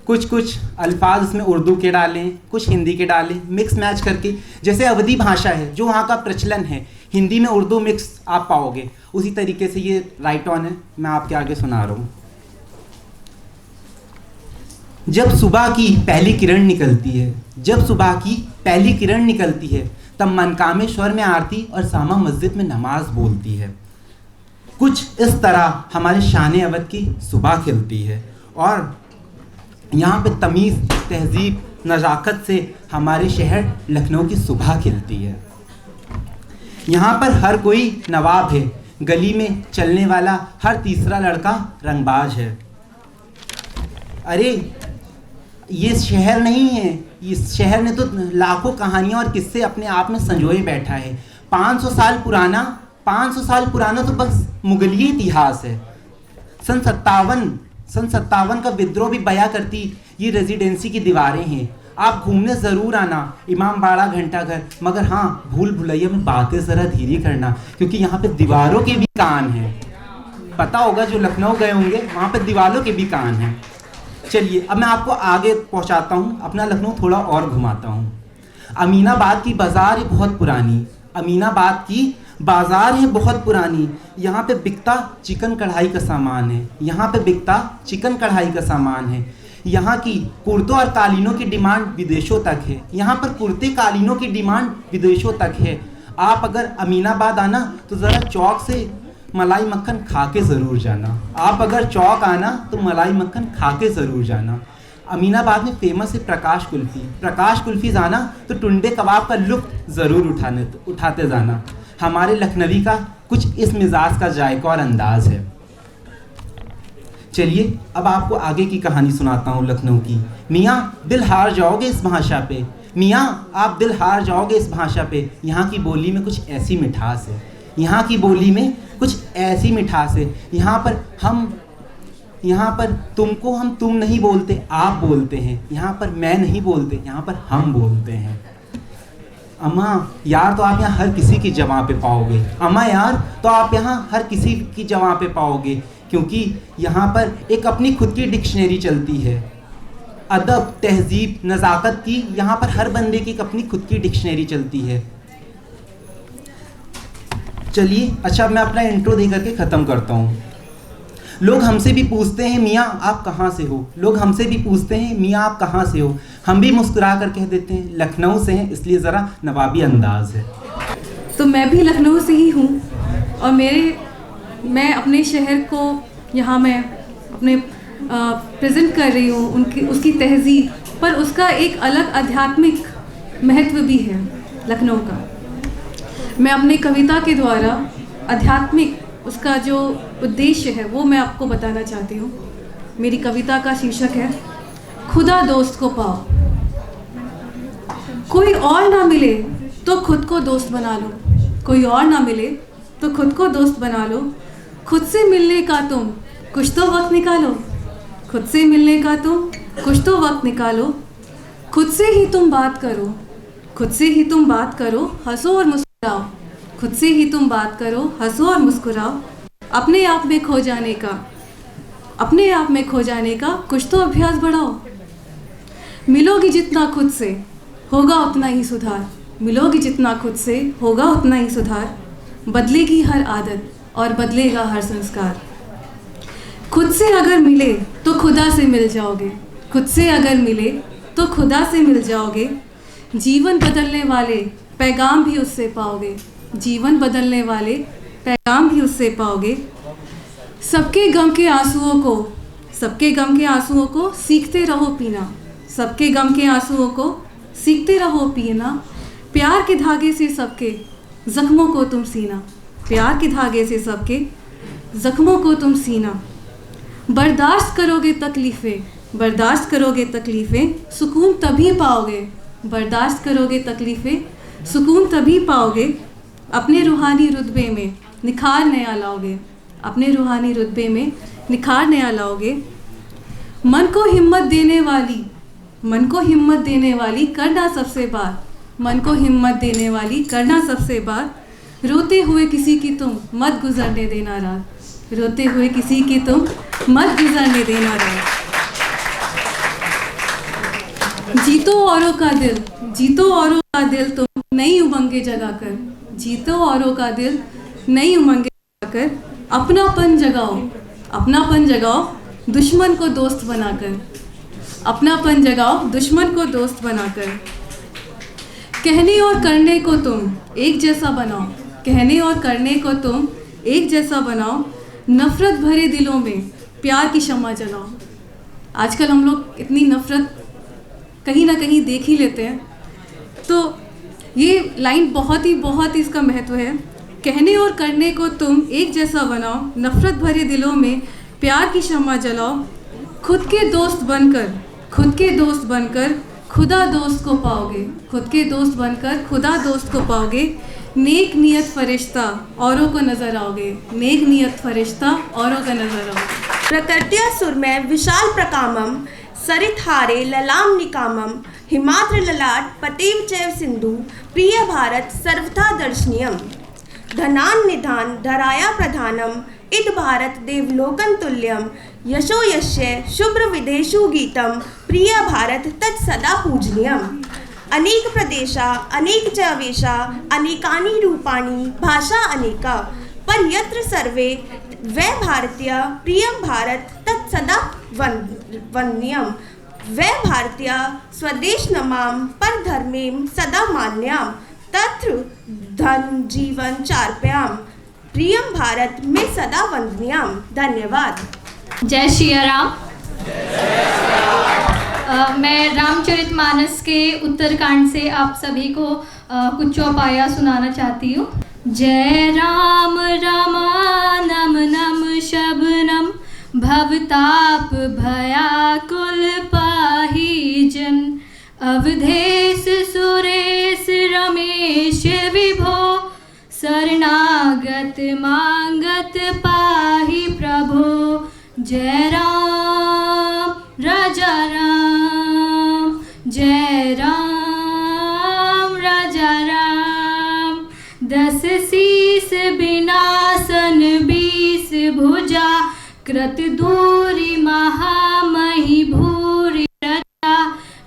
कुछ अल्फाज इसमें उर्दू के डाले, कुछ हिंदी के डाले, मिक्स मैच करके। जैसे अवधी भाषा है जो वहाँ का प्रचलन है, हिंदी में उर्दू मिक्स आप पाओगे, उसी तरीके से ये राइट ऑन है। मैं आपके आगे सुना रहा हूँ। जब सुबह की पहली किरण निकलती है, जब सुबह की पहली किरण निकलती है, तब मनकामेश्वर में आरती और सामा मस्जिद में नमाज बोलती है। कुछ इस तरह हमारे शान अवध की सुबह खिलती है और यहाँ पे तमीज़, तहजीब, नज़ाकत से हमारे शहर लखनऊ की सुबह खिलती है। यहाँ पर हर कोई नवाब है, गली में चलने वाला हर तीसरा लड़का रंगबाज है। अरे ये शहर नहीं है, इस शहर ने तो लाखों कहानियाँ और किस्से अपने आप में संजोए बैठा है। 500 साल पुराना तो बस मुगलिया इतिहास है। सन 57 का विद्रोह भी बयां करती ये रेजिडेंसी की दीवारें हैं। आप घूमने ज़रूर आना इमाम बाड़ा, घंटाघर, मगर हाँ भूल भुलैया में बातें ज़रा धीरे करना, क्योंकि यहाँ पे दीवारों के भी कान हैं। पता होगा जो लखनऊ गए होंगे वहाँ पे दीवालों के भी कान हैं। चलिए अब मैं आपको आगे पहुँचाता हूँ, अपना लखनऊ थोड़ा और घुमाता हूँ। अमीनाबाद की बाज़ार है बहुत पुरानी, अमीनाबाद की बाज़ार है बहुत पुरानी, यहाँ पे बिकता चिकन कढ़ाई का सामान है, यहाँ पे बिकता चिकन कढ़ाई का सामान है। यहाँ की कुर्तों और कालीनों की डिमांड विदेशों तक है, यहाँ पर कुर्ते कालीनों की डिमांड विदेशों तक है। आप अगर अमीनाबाद आना तो ज़रा चौक से मलाई मक्खन खा के ज़रूर जाना, आप अगर चौक आना तो मलाई मक्खन खा के ज़रूर जाना। अमीनाबाद में फेमस है प्रकाश कुल्फ़ी, प्रकाश कुल्फ़ी जाना तो टुंडे कबाब का लुत्फ़ ज़रूर उठाते जाना। हमारे लखनवी का कुछ इस मिजाज का जायका और अंदाज़ है। चलिए अब आपको आगे की कहानी सुनाता हूँ लखनऊ की। मियाँ दिल हार जाओगे इस भाषा पे, मियाँ आप दिल हार जाओगे इस भाषा पे। यहाँ की बोली में कुछ ऐसी मिठास है, यहाँ की बोली में कुछ ऐसी मिठास है। यहाँ पर तुमको हम तुम नहीं बोलते, आप बोलते हैं। यहाँ पर मैं नहीं बोलते, यहाँ पर हम बोलते हैं। अम्मा यार तो आप यहाँ हर किसी की जगह पे पाओगे, अम्मा यार तो आप यहाँ हर किसी की जगह पे पाओगे, क्योंकि यहाँ पर एक अपनी खुद की डिक्शनरी चलती है। अदब, तहजीब, नज़ाकत की यहाँ पर हर बंदे की एक अपनी खुद की डिक्शनरी चलती है। चलिए अच्छा मैं अपना इंट्रो दे करके ख़त्म करता हूँ। लोग हमसे भी पूछते हैं मियाँ आप कहाँ से हो, लोग हमसे भी पूछते हैं मियाँ आप कहाँ से हो। हम भी मुस्कुरा कर कह देते हैं लखनऊ से हैं, इसलिए ज़रा नवाबी अंदाज है। तो मैं भी लखनऊ से ही हूँ और मैं अपने शहर को यहाँ मैं अपने प्रेजेंट कर रही हूँ, उसकी तहजीब पर उसका एक अलग आध्यात्मिक महत्व भी है लखनऊ का। मैं अपने कविता के द्वारा आध्यात्मिक उसका जो उद्देश्य है वो मैं आपको बताना चाहती हूँ। मेरी कविता का शीर्षक है खुदा दोस्त को पाओ। कोई और ना मिले तो खुद को दोस्त बना लो, कोई और ना मिले तो खुद को दोस्त बना लो। खुद से मिलने का तुम कुछ तो वक्त निकालो, खुद से मिलने का तुम कुछ तो वक्त निकालो। खुद से ही तुम बात करो, खुद से ही तुम बात करो, हंसो और मुस्कुराओ। खुद से ही तुम बात करो, हंसो और मुस्कुराओ। अपने आप में खो जाने का, अपने आप में खो जाने का कुछ तो अभ्यास बढ़ाओ। मिलोगी जितना खुद से होगा उतना ही सुधार, मिलोगी जितना खुद से होगा उतना ही सुधार। बदलेगी हर आदत और बदलेगा हर संस्कार। खुद से अगर मिले तो खुदा से मिल जाओगे, खुद से अगर मिले तो खुदा से मिल जाओगे। जीवन बदलने वाले पैगाम भी उससे पाओगे, जीवन बदलने वाले पैगाम भी उससे पाओगे। सबके गम के आंसुओं को, सबके गम के आंसुओं को सीखते रहो पीना, सबके गम के आंसुओं को सीखते रहो पीना। प्यार के धागे से सबके जख्मों को तुम सीना, प्यार के धागे से सबके जख्मों को तुम सीना। बर्दाश्त करोगे तकलीफ़ें, बर्दाश्त करोगे तकलीफ़ें, सुकून तभी पाओगे, बर्दाश्त करोगे तकलीफ़ें, सुकून तभी पाओगे। अपने रूहानी रुतबे में निखार नया लाओगे, अपने रूहानी रुतबे में निखार नया लाओगे। मन को हिम्मत देने वाली, मन को हिम्मत देने वाली करना सबसे बात, मन को हिम्मत देने वाली करना सबसे बात। रोते हुए किसी की तुम मत गुजरने देना रात, रोते हुए किसी की तुम मत गुजरने देना रात। जीतो औरों का दिल, जीतो औरों का दिल तुम नई उमंगे जगा कर, जीतो औरों का दिल नई उमंगे जगा कर। अपनापन जगाओ, अपनापन जगाओ दुश्मन को दोस्त बनाकर, अपनापन जगाओ दुश्मन को दोस्त बनाकर। कहने और करने को तुम एक जैसा बनाओ, कहने और करने को तुम एक जैसा बनाओ। नफ़रत भरे दिलों में प्यार की शम्मा जलाओ। आजकल हम लोग इतनी नफ़रत कहीं ना कहीं देख ही लेते हैं, तो ये लाइन बहुत ही इसका महत्व है। कहने और करने को तुम एक जैसा बनाओ, नफ़रत भरे दिलों में प्यार की शम्मा जलाओ। खुद के दोस्त बनकर, खुद के दोस्त बनकर खुदा दोस्त को पाओगे, खुद के दोस्त बनकर खुदा दोस्त को पाओगे। नेक नियत फरिश्ता औरों को नजर आओगे, नेक नियत फरिश्ता औरों का नजर आओगे। प्रकृत्या सुरमय विशाल प्रकामम सरितहारे ललाम निकामम हिमाद्र ललाट पतेव चैव सिंधु प्रिय भारत सर्वथा दर्शनीयम। धनान निधान धराया प्रधानम इद भारत देवलोकन तुल्यम यशो यस्य शुभ्र विदेशु गीतम प्रिय भारत तत् सदा पूजनीयम। अनेक प्रदेशा अनेक च वेशा अनेकानि रूपाणि भाषा अनेका पर यत्र सर्वे वै भारतीय प्रियम भारत तत् सदा वन्यम। वै भारतीय स्वदेश नमाम पर धर्मेम सदा मान्याम तत्र धन जीवन चार्प्याम प्रियम भारत में सदा वंदनीयाम। धन्यवाद। जय श्री राम। मैं रामचरितमानस के उत्तरकांड से आप सभी को कुछ चौपाया सुनाना चाहती हूँ। जय राम रमानम नम शबनम भवताप भयाकुल पाहि जन। अवधेश सुरेश रमेश विभो शरणागत मांगत पाहि प्रभो। जय राम राजा राम जय राम राजा राम। 10 शीस बिनासन 20 भुजा कृत दूरी महामहि भूरि रचा।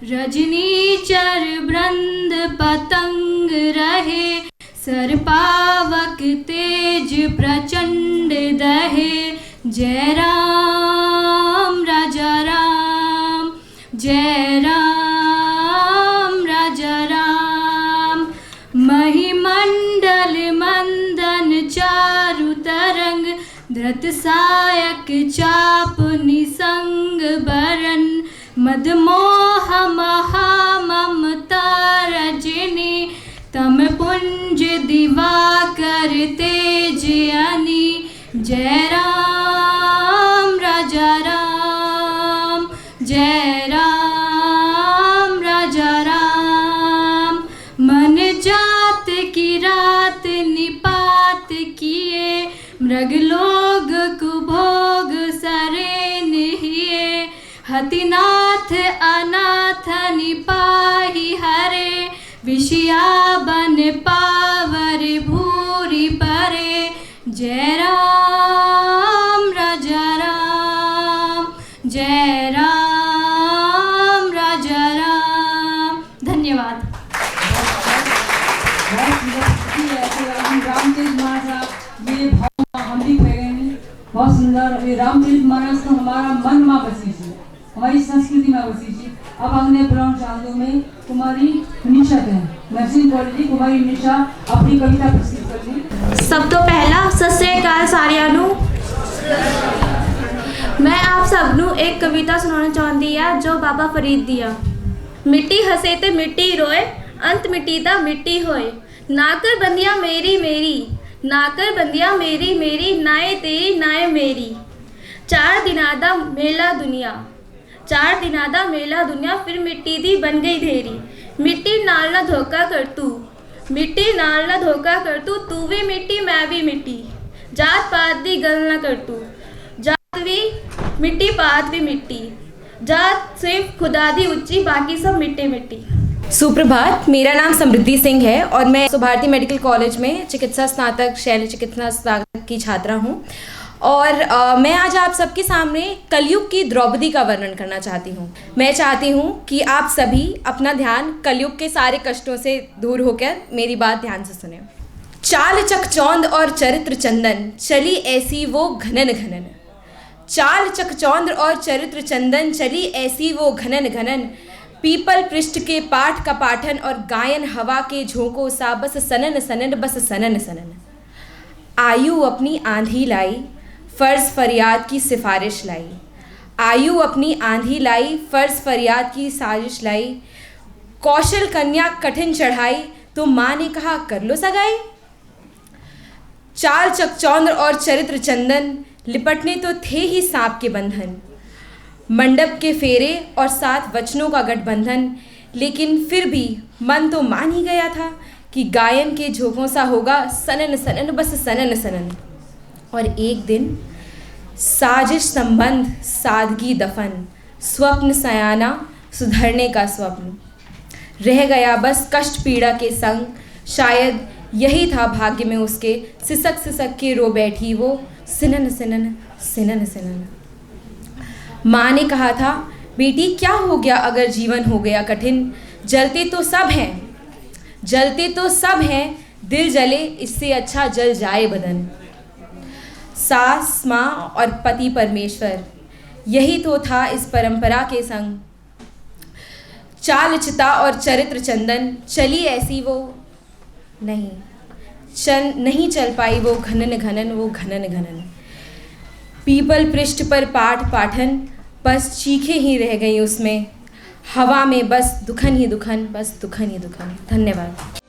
रजनीचर वृंद पतंग रहे सर्पावक तेज प्रचंड दहे। जय राम राजा राम जय राम राजा राम। महिमंडल मंदन चारु तरंग धृत सायक चाप निसंग बरन। मदमोह महाममता रजनी तम पुंज दिवाकर तेज अनी। जय राम राजा राम जय राम राजा राम। मन जात की रात निपात किए मृगलोग कुभोग सरेन हिए। हतिनाथ अनाथ निपाहि हरे विषया बन पावर भूरि परे। जय राम राजा राम जय राम राजा राम। धन्यवाद। रामचरितमानस ये भाव हम भी कह गए नहीं, बहुत सुंदर। ये रामचरितमानस तो हमारा मन में बसी है, हमारी संस्कृति में बसी है। अब हमने ब्राह्मण शादियों में कुमारी निशा है, नर्सिंग कॉलेज कुमारी निशा अपनी कविता प्रस्तुत करेंगी। सब तो पहला सत श्री अकाल सारिਆਂ ਨੂੰ। मैं आप सब ਨੂੰ एक कविता सुनाना चाहती है जो बाबा फरीद दी आ। मिट्टी हसे ते मिट्टी रोए अंत मिट्टी दा मिट्टी होए। नाकर बंदियां मेरी मेरी नाकर बंदियां मेरी मेरी नाए तेरी नाए मेरी। 4 दिनां दा मेला दुनिया 4 दिनां दा मेला दुनिया फिर मिट्टी दी बन गई ढेरी। मिट्टी नाल ना धोखा कर तू मिट्टी नाल ना धोखा कर तू भी मिट्टी मैं भी मिट्टी। जात पात दी गल ना कर तू जात भी मिट्टी पात भी मिट्टी। जात सिर्फ खुदा दी उच्ची बाकी सब मिट्टी मिट्टी। सुप्रभात, मेरा नाम समृद्धि सिंह है और मैं भारतीय मेडिकल कॉलेज में चिकित्सा स्नातक शैल्य चिकित्सा स्नातक की छात्रा हूँ। और मैं आज आप सबके सामने कलयुग की द्रौपदी का वर्णन करना चाहती हूँ। मैं चाहती हूँ कि आप सभी अपना ध्यान कलयुग के सारे कष्टों से दूर होकर मेरी बात ध्यान से सुने। चाल चकचौंध और चरित्र चंदन चली ऐसी वो घनन घनन। चाल चकचौंध और चरित्र चंदन चली ऐसी वो घनन घनन। पीपल पृष्ठ के पाठ का पाठन और गायन हवा के झोंकों सा बस सनन सनन बस सनन सनन। आयु अपनी आंधी लाई फ़र्ज़ फरियाद की सिफारिश लाई। आयु अपनी आंधी लाई फ़र्ज़ फरियाद की साजिश लाई। कौशल कन्या कठिन चढ़ाई तो माँ ने कहा कर लो सगाई। चाल चकचौंध और चरित्र चंदन लिपटने तो थे ही सांप के बंधन। मंडप के फेरे और 7 वचनों का गठबंधन, लेकिन फिर भी मन तो मान ही गया था कि गायन के झोंकों सा होगा सनन सनन बस सनन सनन। और एक दिन साजिश संबंध सादगी दफन, स्वप्न सयाना सुधरने का स्वप्न रह गया बस कष्ट पीड़ा के संग। शायद यही था भाग्य में उसके, सिसक सिसक के रो बैठी वो, सिनन सिनन सिनन सिनन। माँ ने कहा था, बेटी क्या हो गया अगर जीवन हो गया कठिन, जलते तो सब हैं, जलते तो सब हैं, दिल जले इससे अच्छा जल जाए बदन। सास माँ और पति परमेश्वर, यही तो था इस परंपरा के संग। चाल चिता और चरित्र चंदन, चली ऐसी वो नहीं चल पाई वो घनन घनन, वो घनन घनन। पीपल पृष्ठ पर पाठ पाठन, बस चीखें ही रह गई उसमें, हवा में बस दुखन ही दुखन, बस दुखन ही दुखन। धन्यवाद।